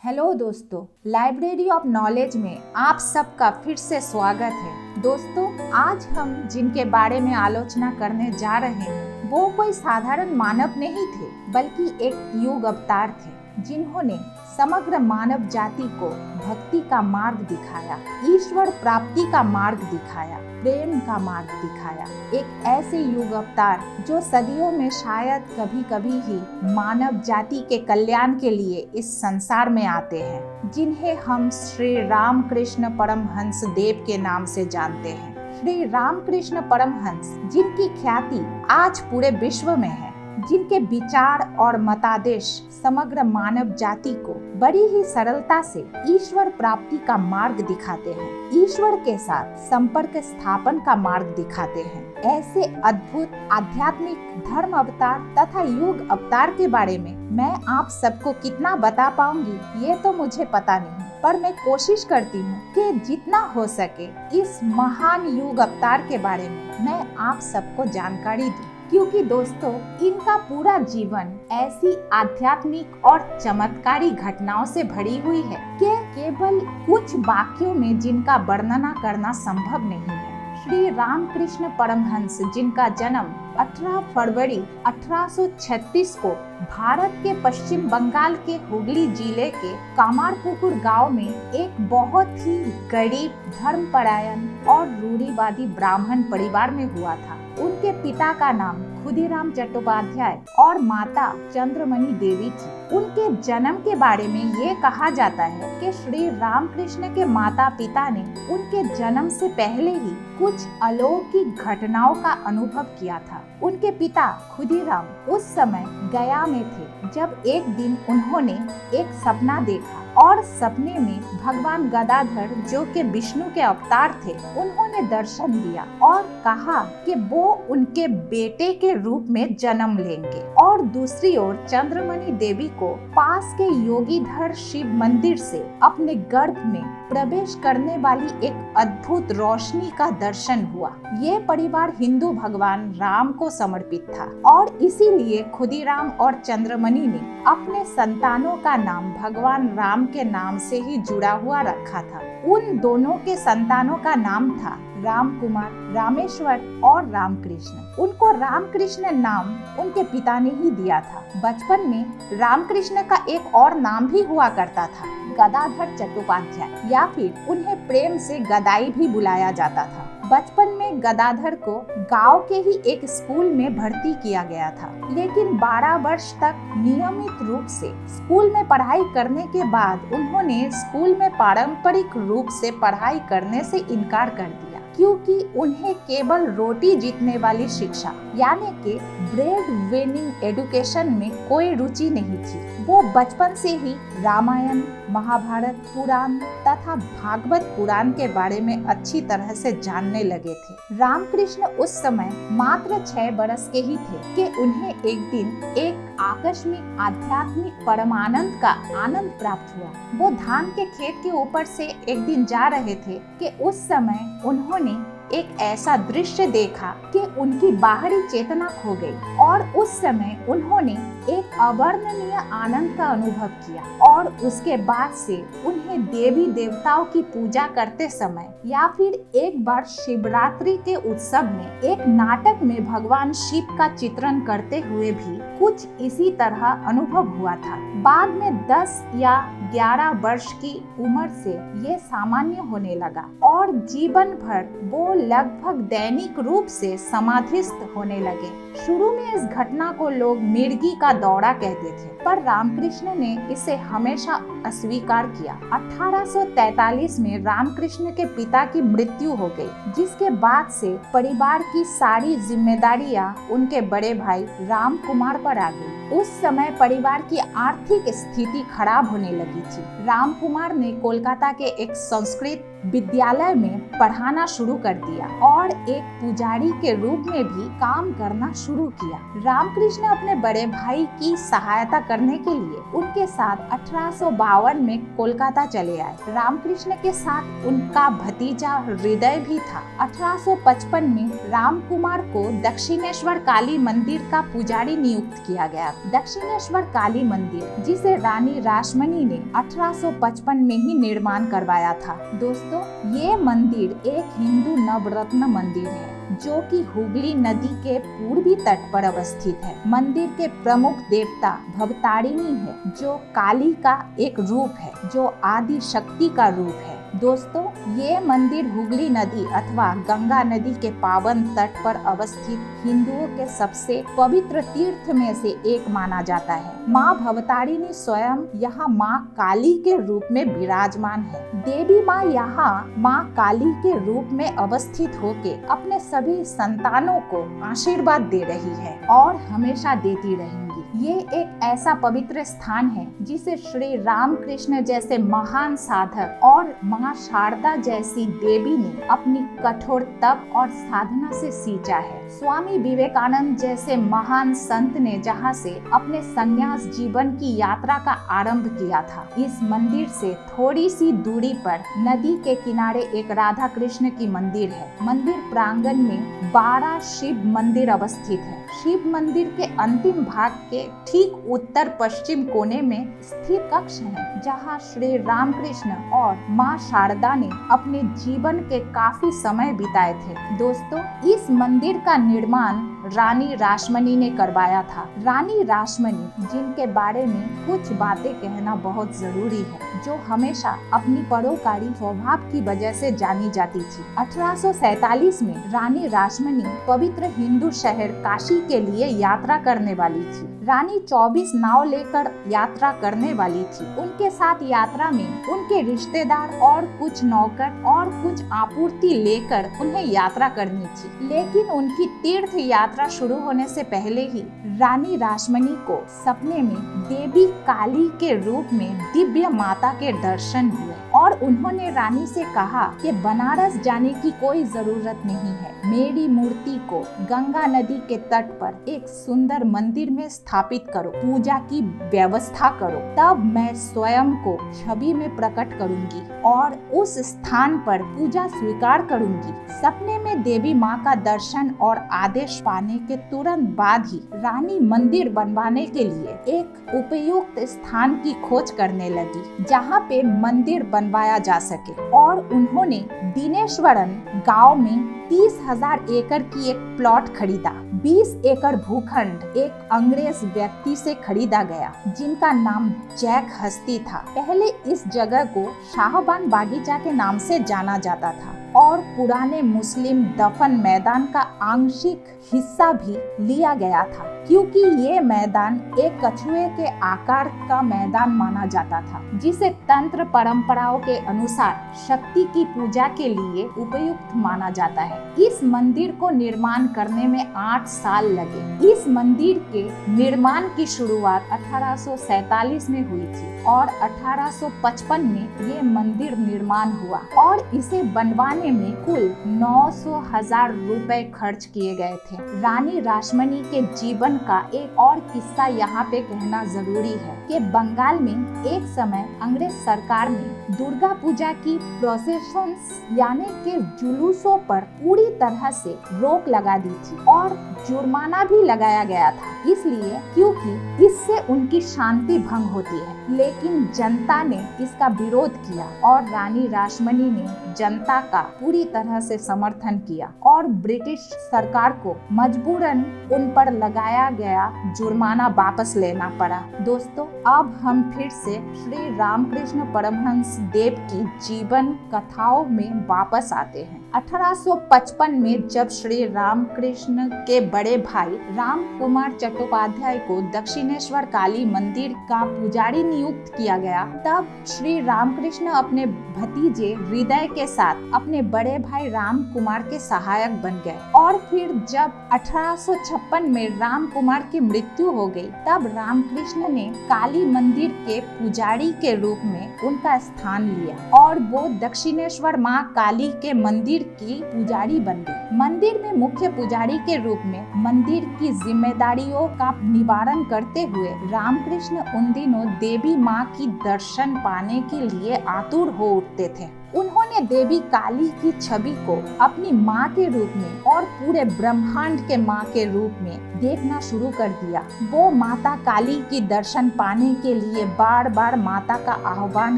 Hello दोस्तों, library of knowledge में आप सबका फिर से स्वागत है। दोस्तों, आज हम जिनके बारे में आलोचना करने जा रहे हैं वो कोई साधारण मानव नहीं थे, बल्कि एक युग अवतार थे जिन्होंने समग्र मानव जाति को भक्ति का मार्ग दिखाया, ईश्वर प्राप्ति का मार्ग दिखाया, प्रेम का मार्ग दिखाया। एक ऐसे युग अवतार जो सदियों में शायद कभी कभी ही मानव जाति के कल्याण के लिए इस संसार में आते हैं, जिन्हें हम श्री रामकृष्ण परमहंस देव के नाम से जानते हैं। श्री रामकृष्ण परमहंस, जिनकी ख्याति आज पूरे विश्व में है, जिनके विचार और मतादेश समग्र मानव जाति को बड़ी ही सरलता से ईश्वर प्राप्ति का मार्ग दिखाते हैं, ईश्वर के साथ संपर्क स्थापन का मार्ग दिखाते हैं। ऐसे अद्भुत आध्यात्मिक धर्म अवतार तथा युग अवतार के बारे में मैं आप सबको कितना बता पाऊंगी ये तो मुझे पता नहीं, पर मैं कोशिश करती हूँ कि जितना हो सके इस महान युग अवतार के बारे में मैं आप सबको जानकारी दूं, क्योंकि दोस्तों इनका पूरा जीवन ऐसी आध्यात्मिक और चमत्कारी घटनाओं से भरी हुई है कि केवल कुछ वाक्यों में जिनका वर्णना करना संभव नहीं है। श्री रामकृष्ण परमहंस, जिनका जन्म 18 फरवरी 1836 को भारत के पश्चिम बंगाल के हुगली जिले के कामारपुकुर गांव में एक बहुत ही गरीब, धर्मपरायण और रूढ़िवादी ब्राह्मण परिवार में हुआ था। उनके पिता का नाम खुदीराम चट्टोपाध्याय और माता चंद्रमणि देवी थी। उनके जन्म के बारे में ये कहा जाता है कि श्री रामकृष्ण के माता पिता ने उनके जन्म से पहले ही कुछ अलौकिक घटनाओं का अनुभव किया था। उनके पिता खुदीराम उस समय गया में थे जब एक दिन उन्होंने एक सपना देखा और सपने में भगवान गदाधर, जो कि विष्णु के अवतार थे, उन्होंने दर्शन दिया और कहा कि वो उनके बेटे के रूप में जन्म लेंगे। और दूसरी ओर चंद्रमणि देवी को पास के योगीधर शिव मंदिर से अपने गर्भ में प्रवेश करने वाली एक अद्भुत रोशनी का दर्शन हुआ। ये परिवार हिंदू भगवान राम को समर्पित था और इसीलिए खुदीराम और चंद्रमणि ने अपने संतानों का नाम भगवान राम के नाम से ही जुड़ा हुआ रखा था। उन दोनों के संतानों का नाम था राम कुमार, रामेश्वर और रामकृष्ण। उनको रामकृष्ण नाम उनके पिता ने ही दिया था। बचपन में रामकृष्ण का एक और नाम भी हुआ करता था, गदाधर चट्टोपाध्याय, या फिर उन्हें प्रेम से गदाई भी बुलाया जाता था। बचपन में गदाधर को गांव के ही एक स्कूल में भर्ती किया गया था, लेकिन 12 वर्ष तक नियमित रूप से स्कूल में पढ़ाई करने के बाद उन्होंने स्कूल में पारंपरिक रूप से पढ़ाई करने से इनकार कर दिया, क्योंकि उन्हें केवल रोटी जीतने वाली शिक्षा यानी कि ब्रेड विनिंग एजुकेशन में कोई रुचि नहीं थी। वो बचपन से ही रामायण, महाभारत, पुराण तथा भागवत पुराण के बारे में अच्छी तरह से जानने लगे थे। रामकृष्ण उस समय मात्र 6 वर्ष के ही थे कि उन्हें एक दिन एक आकस्मिक आध्यात्मिक परमानंद का आनंद प्राप्त हुआ। वो धान के खेत के ऊपर से एक दिन जा रहे थे कि उस समय उन्होंने एक ऐसा दृश्य देखा कि उनकी बाहरी चेतना खो गई और उस समय उन्होंने एक अवर्णनीय आनंद का अनुभव किया। और उसके बाद से उन्हें देवी देवताओं की पूजा करते समय या फिर एक बार शिवरात्रि के उत्सव में एक नाटक में भगवान शिव का चित्रण करते हुए भी कुछ इसी तरह अनुभव हुआ था। बाद में 10 या 11 वर्ष की उम्र से ये सामान्य होने लगा और जीवन भर वो लगभग दैनिक रूप से समाधिस्थ होने लगे। शुरू में इस घटना को लोग मिर्गी का दौरा कहते थे, पर रामकृष्ण ने इसे हमेशा अस्वीकार किया। 1843 में रामकृष्ण के पिता की मृत्यु हो गई, जिसके बाद से परिवार की सारी जिम्मेदारियां उनके बड़े भाई राम कुमार पर आ गई। उस समय परिवार की आर्थिक स्थिति खराब होने लगी थी। राम कुमार ने कोलकाता के एक संस्कृत विद्यालय में पढ़ाना शुरू कर दिया और एक पुजारी के रूप में भी काम करना शुरू किया। रामकृष्ण अपने बड़े भाई की सहायता करने के लिए उनके साथ 1852 में कोलकाता चले आए। रामकृष्ण के साथ उनका भतीजा हृदय भी था। 1855 में राम कुमार को दक्षिणेश्वर काली मंदिर का पुजारी नियुक्त किया गया दक्षिणेश्वर काली मंदिर, जिसे रानी रासमणी ने 1855 में ही निर्माण करवाया था। दोस्तों, ये मंदिर एक हिंदू नवरत्न मंदिर है जो कि हुगली नदी के पूर्वी तट पर अवस्थित है। मंदिर के प्रमुख देवता भवतारिणी है, जो काली का एक रूप है, जो आदि शक्ति का रूप है। दोस्तों, ये मंदिर हुगली नदी अथवा गंगा नदी के पावन तट पर अवस्थित हिंदुओं के सबसे पवित्र तीर्थ में से एक माना जाता है। माँ भवतारिणी स्वयं यहाँ माँ काली के रूप में विराजमान है। देवी माँ यहाँ माँ काली के रूप में अवस्थित होके अपने सभी संतानों को आशीर्वाद दे रही है और हमेशा देती रहेंगी। ये एक ऐसा पवित्र स्थान है जिसे श्री रामकृष्ण जैसे महान साधक और माँ शारदा जैसी देवी ने अपनी कठोर तप और साधना से सींचा है। स्वामी विवेकानंद जैसे महान संत ने जहाँ से अपने संन्यास जीवन की यात्रा का आरंभ किया था। इस मंदिर से थोड़ी सी दूरी पर नदी के किनारे एक राधा कृष्ण की मंदिर है। मंदिर प्रांगण में 12 शिव मंदिर अवस्थित है। शिव मंदिर के अंतिम भाग के ठीक उत्तर पश्चिम कोने में स्थित कक्ष है, जहाँ श्री रामकृष्ण और माँ शारदा ने अपने जीवन के काफी समय बिताए थे। दोस्तों, इस मंदिर का निर्माण रानी रासमणी ने करवाया था। रानी रासमणी, जिनके बारे में कुछ बातें कहना बहुत जरूरी है, जो हमेशा अपनी परोपकारी स्वभाव की वजह से जानी जाती थी। 1847 में रानी रासमणी पवित्र हिंदू शहर काशी के लिए यात्रा करने वाली थी। रानी 24 नाव लेकर यात्रा करने वाली थी। उनके साथ यात्रा में उनके रिश्तेदार और कुछ नौकर और कुछ आपूर्ति लेकर उन्हें यात्रा करनी थी। लेकिन उनकी तीर्थ यात्रा शुरू होने से पहले ही रानी रासमणी को सपने में देवी काली के रूप में दिव्य माता के दर्शन हुए और उन्होंने रानी से कहा कि बनारस जाने की कोई जरूरत नहीं है, मेरी मूर्ति को गंगा नदी के तट पर एक सुंदर मंदिर में स्थापित करो, पूजा की व्यवस्था करो, तब मैं स्वयं को छवि में प्रकट करूंगी और उस स्थान पर पूजा स्वीकार करूंगी। सपने में देवी माँ का दर्शन और आदेश पाने के तुरंत बाद ही रानी मंदिर बनवाने के लिए एक उपयुक्त स्थान की खोज करने लगी, जहाँ पे मंदिर बनवाया जा सके, और उन्होंने दिनेश्वरन गांव में 30,000 एकड़ की एक प्लॉट खरीदा। 20 एकड़ भूखंड एक अंग्रेज व्यक्ति से खरीदा गया, जिनका नाम जैक हस्ती था। पहले इस जगह को शाहबान बागीचा के नाम से जाना जाता था और पुराने मुस्लिम दफन मैदान का आंशिक हिस्सा भी लिया गया था, क्योंकि ये मैदान एक कछुए के आकार का मैदान माना जाता था, जिसे तंत्र परंपराओं के अनुसार शक्ति की पूजा के लिए उपयुक्त माना जाता है। इस मंदिर को निर्माण करने में 8 साल लगे। इस मंदिर के निर्माण की शुरुआत 1847 में हुई थी और 1855 में ये मंदिर निर्माण हुआ और इसे बनवाने में कुल 900,000 रुपए खर्च किए गए थे। रानी रासमणी के जीवन का एक और किस्सा यहाँ पे कहना जरूरी है कि बंगाल में एक समय अंग्रेज सरकार ने दुर्गा पूजा की प्रोसेशंस यानी के जुलूसों पर पूरी तरह से रोक लगा दी थी और जुर्माना भी लगाया गया था, इसलिए क्योंकि इससे उनकी शांति भंग होती है। लेकिन जनता ने इसका विरोध किया और रानी रासमणी ने जनता का पूरी तरह से समर्थन किया और ब्रिटिश सरकार को मजबूरन उन पर लगाया गया जुर्माना वापस लेना पड़ा। दोस्तों, अब हम फिर से श्री रामकृष्ण परमहंस देव की जीवन कथाओं में वापस आते हैं। 1855 में जब श्री रामकृष्ण के बड़े भाई राम कुमार चट्टोपाध्याय को दक्षिणेश्वर काली मंदिर का पुजारी नियुक्त किया गया, तब श्री रामकृष्ण अपने भतीजे हृदय के साथ अपने बड़े भाई राम कुमार के सहायक बन गए। और फिर जब 1856 में राम कुमार की मृत्यु हो गई, तब रामकृष्ण ने काली मंदिर के पुजारी के रूप में उनका स्थान लिया और वो दक्षिणेश्वर माँ काली के मंदिर की पुजारी बन गई। मंदिर में मुख्य पुजारी के रूप में मंदिर की जिम्मेदारियों का निवारण करते हुए रामकृष्ण उन दिनों देवी माँ की दर्शन पाने के लिए आतुर हो उठते थे। उन्होंने देवी काली की छवि को अपनी माँ के रूप में और पूरे ब्रह्मांड के माँ के रूप में देखना शुरू कर दिया। वो माता काली की दर्शन पाने के लिए बार बार माता का आह्वान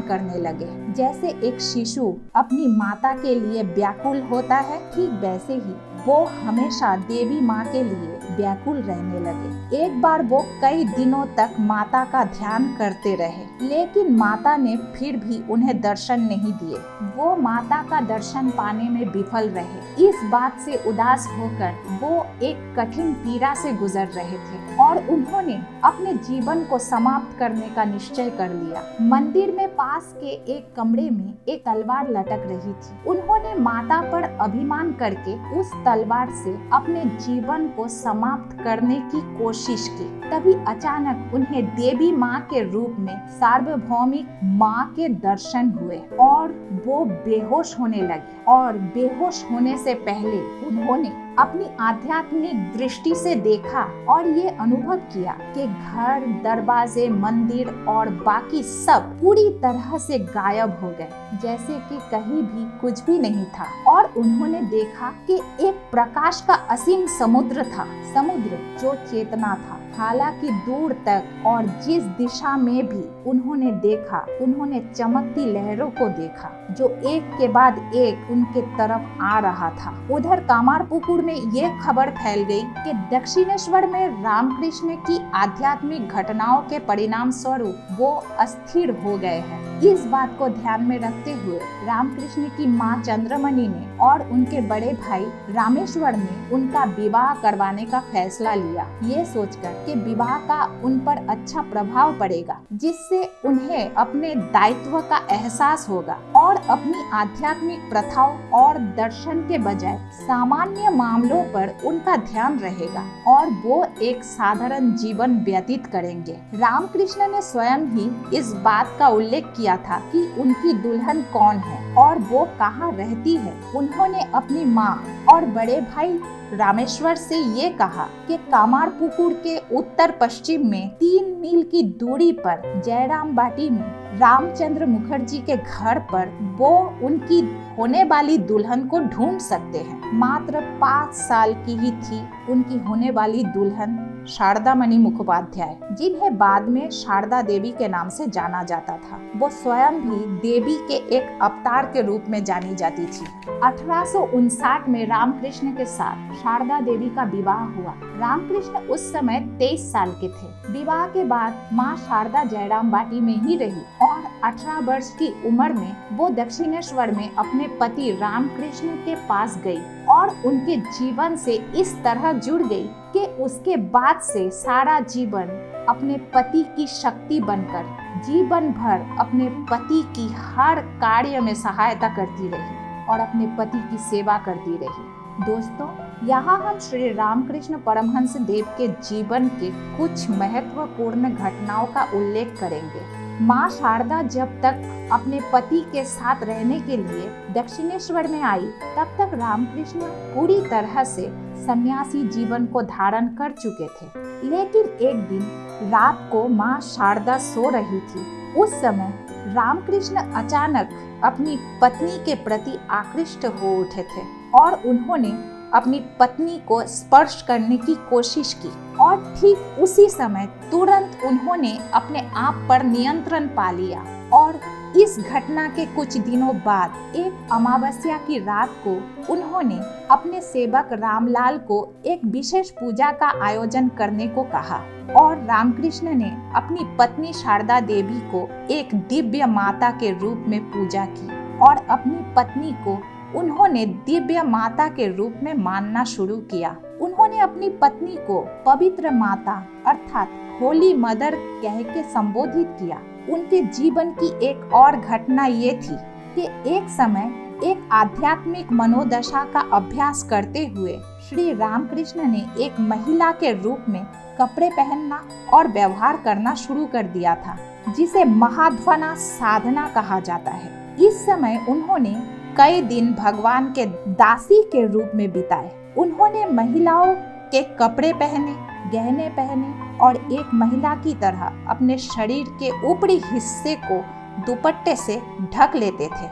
करने लगे। जैसे एक शिशु अपनी माता के लिए व्याकुल होता है, ठीक वैसे ही वो हमेशा देवी माँ के लिए व्याकुल रहने लगे। एक बार वो कई दिनों तक माता का ध्यान करते रहे, लेकिन माता ने फिर भी उन्हें दर्शन नहीं दिए। वो माता का दर्शन पाने में विफल रहे। इस बात से उदास होकर वो एक कठिन पीड़ा से गुजर रहे थे और उन्होंने अपने जीवन को समाप्त करने का निश्चय कर लिया। मंदिर में पास के एक कमरे में एक तलवार लटक रही थी। उन्होंने माता पर अभिमान करके उस तलवार से अपने जीवन को समाप्त करने की कोशिश की। तभी अचानक उन्हें देवी माँ के रूप में सार्वभौमिक माँ के दर्शन हुए और वो बेहोश होने लगे। और बेहोश होने से पहले उन्होंने अपनी आध्यात्मिक दृष्टि से देखा और ये अनुभव किया कि घर, दरवाजे, मंदिर और बाकी सब पूरी तरह से गायब हो गए, जैसे कि कहीं भी कुछ भी नहीं था। और उन्होंने देखा कि एक प्रकाश का असीम समुद्र था, समुद्र जो चेतना था। हालांकि दूर तक और जिस दिशा में भी उन्होंने देखा, उन्होंने चमकती लहरों को देखा जो एक के बाद एक उनके तरफ आ रहा था। उधर कामारपुकुर में ये खबर फैल गई कि दक्षिणेश्वर में रामकृष्ण की आध्यात्मिक घटनाओं के परिणाम स्वरूप वो अस्थिर हो गए हैं। इस बात को ध्यान में रखते हुए रामकृष्ण की माँ चंद्रमणि ने और उनके बड़े भाई रामेश्वर ने उनका विवाह करवाने का फैसला लिया, ये सोचकर कि विवाह का उन पर अच्छा प्रभाव पड़ेगा, जिससे उन्हें अपने दायित्व का एहसास होगा और अपनी आध्यात्मिक प्रथाओं और दर्शन के बजाय सामान्य मामलों पर उनका ध्यान रहेगा और वो एक साधारण जीवन व्यतीत करेंगे। रामकृष्ण ने स्वयं ही इस बात का उल्लेख किया था कि उनकी दुल्हन कौन है और वो कहाँ रहती है। उन्होंने अपनी माँ और बड़े भाई रामेश्वर से ये कहा कि कामारपुकुर के उत्तर पश्चिम में 3 मील की दूरी पर जयराम बाटी में रामचंद्र मुखर्जी के घर पर वो उनकी होने वाली दुल्हन को ढूंढ सकते हैं। मात्र 5 साल की ही थी उनकी होने वाली दुल्हन शारदा मणि मुखोपाध्याय, जिन्हें बाद में शारदा देवी के नाम से जाना जाता था। वो स्वयं भी देवी के एक अवतार के रूप में जानी जाती थी। 1859 में रामकृष्ण के साथ शारदा देवी का विवाह हुआ। रामकृष्ण उस समय 23 साल के थे। विवाह के बाद माँ शारदा जयराम बाटी में ही रही और 18 वर्ष की उम्र में वो दक्षिणेश्वर में अपने पति रामकृष्ण के पास गई और उनके जीवन से इस तरह जुड़ गई कि उसके बाद से सारा जीवन अपने पति की शक्ति बनकर जीवन भर अपने पति की हर कार्य में सहायता करती रही और अपने पति की सेवा करती रही। दोस्तों, यहाँ हम श्री रामकृष्ण परमहंस देव के जीवन के कुछ महत्वपूर्ण घटनाओं का उल्लेख करेंगे। माँ शारदा जब तक अपने पति के साथ रहने के लिए दक्षिणेश्वर में आई, तब तक रामकृष्ण पूरी तरह से सन्यासी जीवन को धारण कर चुके थे। लेकिन एक दिन रात को माँ शारदा सो रही थी। उस समय रामकृष्ण अचानक अपनी पत्नी के प्रति आकृष्ट हो उठे थे और उन्होंने अपनी पत्नी को स्पर्श करने की कोशिश की और ठीक उसी समय तुरंत उन्होंने अपने आप पर नियंत्रण पा लिया। और इस घटना के कुछ दिनों बाद एक अमावस्या की रात को उन्होंने अपने सेवक रामलाल को एक विशेष पूजा का आयोजन करने को कहा और रामकृष्ण ने अपनी पत्नी शारदा देवी को एक दिव्य माता के रूप में पूजा की और अपनी पत्नी को उन्होंने दिव्य माता के रूप में मानना शुरू किया। उन्होंने अपनी पत्नी को पवित्र माता अर्थात होली मदर कह के संबोधित किया। उनके जीवन की एक और घटना ये थी कि एक समय एक आध्यात्मिक मनोदशा का अभ्यास करते हुए श्री रामकृष्ण ने एक महिला के रूप में कपड़े पहनना और व्यवहार करना शुरू कर दिया था, जिसे महाध्वना साधना कहा जाता है। इस समय उन्होंने कई दिन भगवान के दासी के रूप में बिताए। उन्होंने महिलाओं के कपड़े पहने, गहने पहने और एक महिला की तरह अपने शरीर के ऊपरी हिस्से को दुपट्टे से ढक लेते थे।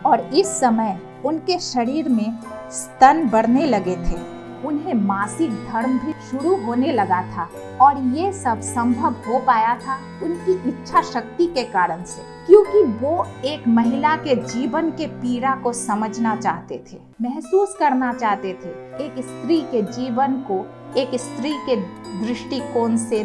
और इस समय उनके शरीर में स्तन बढ़ने लगे थे। उन्हें मासिक धर्म भी शुरू होने लगा था और ये सब संभव हो पाया था उनकी इच्छा शक्ति के कारण से, क्योंकि वो एक महिला के जीवन के पीड़ा को समझना चाहते थे, महसूस करना चाहते थे, एक स्त्री के जीवन को एक स्त्री के दृष्टिकोण से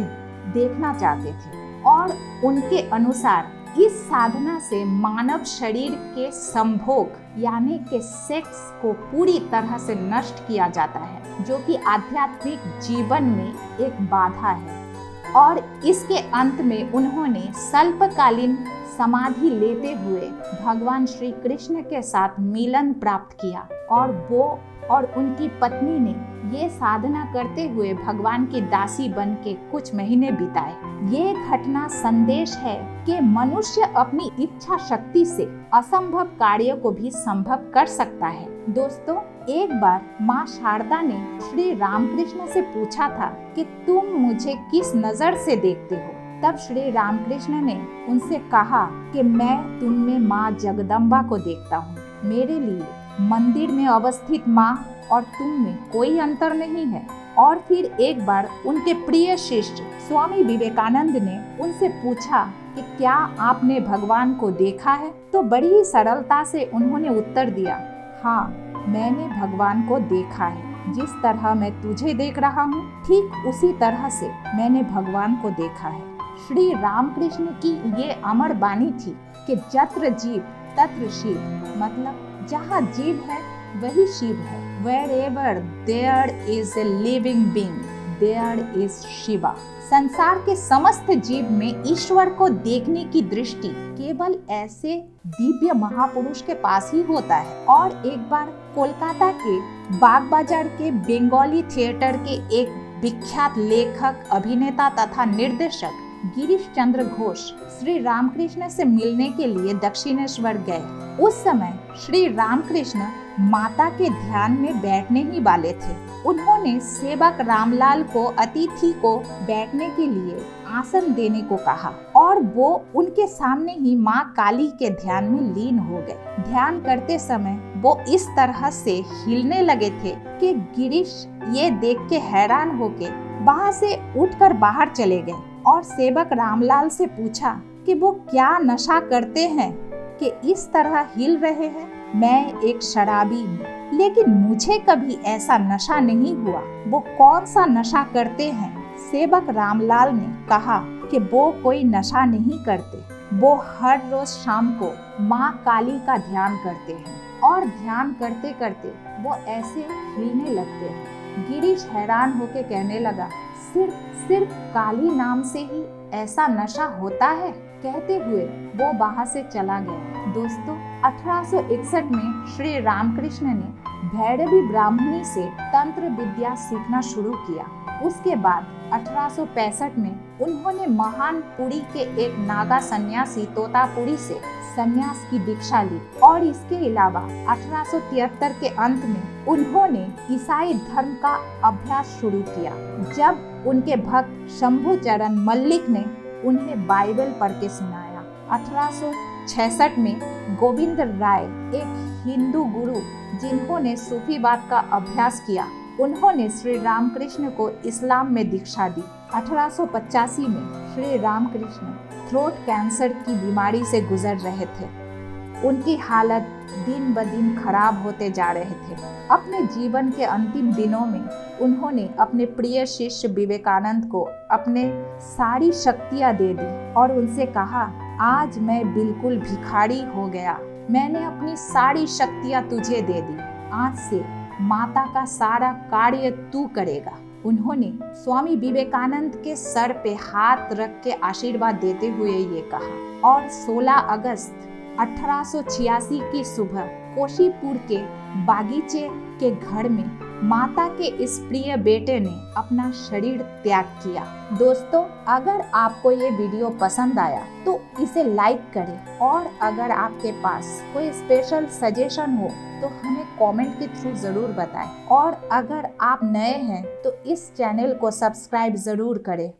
देखना चाहते थे। और उनके अनुसार इस साधना से मानव शरीर के संभोग यानी के सेक्स को पूरी तरह से नष्ट किया जाता है, जो कि आध्यात्मिक जीवन में एक बाधा है। और इसके अंत में उन्होंने अल्पकालीन समाधि लेते हुए भगवान श्री कृष्ण के साथ मिलन प्राप्त किया और वो और उनकी पत्नी ने ये साधना करते हुए भगवान की दासी बन के कुछ महीने बिताए। ये घटना संदेश है कि मनुष्य अपनी इच्छा शक्ति से असंभव कार्य को भी संभव कर सकता है। दोस्तों, एक बार माँ शारदा ने श्री रामकृष्ण से पूछा था कि तुम मुझे किस नजर से देखते हो। तब श्री रामकृष्ण ने उनसे कहा कि मैं तुम में माँ जगदम्बा को देखता हूँ। मेरे लिए मंदिर में अवस्थित माँ और तुम में कोई अंतर नहीं है। और फिर एक बार उनके प्रिय शिष्य स्वामी विवेकानंद ने उनसे पूछा कि क्या आपने भगवान को देखा है? तो बड़ी ही सरलता से उन्होंने उत्तर दिया, हाँ, मैंने भगवान को देखा है। जिस तरह मैं तुझे देख रहा हूँ, ठीक उसी तरह से मैंने भगवान को देखा है। श्री रामकृष्ण की ये अमर वाणी थी कि जत्र जीव तत्र शिव, मतलब जहाँ जीव है वही शिव है। Wherever there is a living being, there is Shiva. संसार के समस्त जीव में ईश्वर को देखने की दृष्टि केवल ऐसे दिव्य महापुरुष के पास ही होता है। और एक बार कोलकाता के बाग बाजार के बंगाली थिएटर के एक विख्यात लेखक, अभिनेता तथा निर्देशक गिरीश चंद्र घोष श्री रामकृष्ण से मिलने के लिए दक्षिणेश्वर गए। उस समय श्री रामकृष्ण माता के ध्यान में बैठने ही वाले थे। उन्होंने सेवक रामलाल को अतिथि को बैठने के लिए आसन देने को कहा और वो उनके सामने ही माँ काली के ध्यान में लीन हो गए। ध्यान करते समय वो इस तरह से हिलने लगे थे कि गिरीश ये देख के हैरान होके वहाँ से उठकर बाहर चले गए और सेवक रामलाल से पूछा कि वो क्या नशा करते हैं कि इस तरह हिल रहे हैं। मैं एक शराबी हूँ, लेकिन मुझे कभी ऐसा नशा नहीं हुआ। वो कौन सा नशा करते हैं? सेवक रामलाल ने कहा कि वो कोई नशा नहीं करते, वो हर रोज शाम को माँ काली का ध्यान करते हैं और ध्यान करते करते वो ऐसे हिलने लगते हैं। गिरीश हैरान होके कहने लगा, सिर्फ काली नाम से ही ऐसा नशा होता है? कहते हुए वो वहाँ से चला गया। दोस्तों, 1861 में श्री रामकृष्ण ने भैरवी ब्राह्मणी से तंत्र विद्या सीखना शुरू किया। उसके बाद 1865 में उन्होंने महानपुरी के एक नागा सन्यासी तोतापुरी से सन्यास की दीक्षा ली और इसके अलावा 1873 के अंत में उन्होंने ईसाई धर्म का अभ्यास शुरू किया। जब उनके भक्त शंभुचरण मल्लिक ने उन्हें बाइबल पढ़ के सुनाया। 1866 में गोविंद राय, एक हिंदू गुरु जिन्होंने सूफीवाद का अभ्यास किया, उन्होंने श्री रामकृष्ण को इस्लाम में दीक्षा दी। 1885 में श्री रामकृष्ण थ्रोट कैंसर की बीमारी से गुजर रहे थे। उनकी हालत दिन ब दिन खराब होते जा रहे थे। अपने जीवन के अंतिम दिनों में उन्होंने अपने प्रिय शिष्य विवेकानंद को अपने सारी शक्तियां दे दी और उनसे कहा, आज मैं बिल्कुल भिखारी हो गया, मैंने अपनी सारी शक्तियां तुझे दे दी, आज से माता का सारा कार्य तू करेगा। उन्होंने स्वामी विवेकानंद के सर पे हाथ रख के आशीर्वाद देते हुए ये कहा। और 16 अगस्त 1886 की सुबह कोशीपुर के बागीचे के घर में माता के इस प्रिय बेटे ने अपना शरीर त्याग किया। दोस्तों, अगर आपको ये वीडियो पसंद आया तो इसे लाइक करें और अगर आपके पास कोई स्पेशल सजेशन हो तो हमें कमेंट के थ्रू जरूर बताएं और अगर आप नए हैं तो इस चैनल को सब्सक्राइब जरूर करें।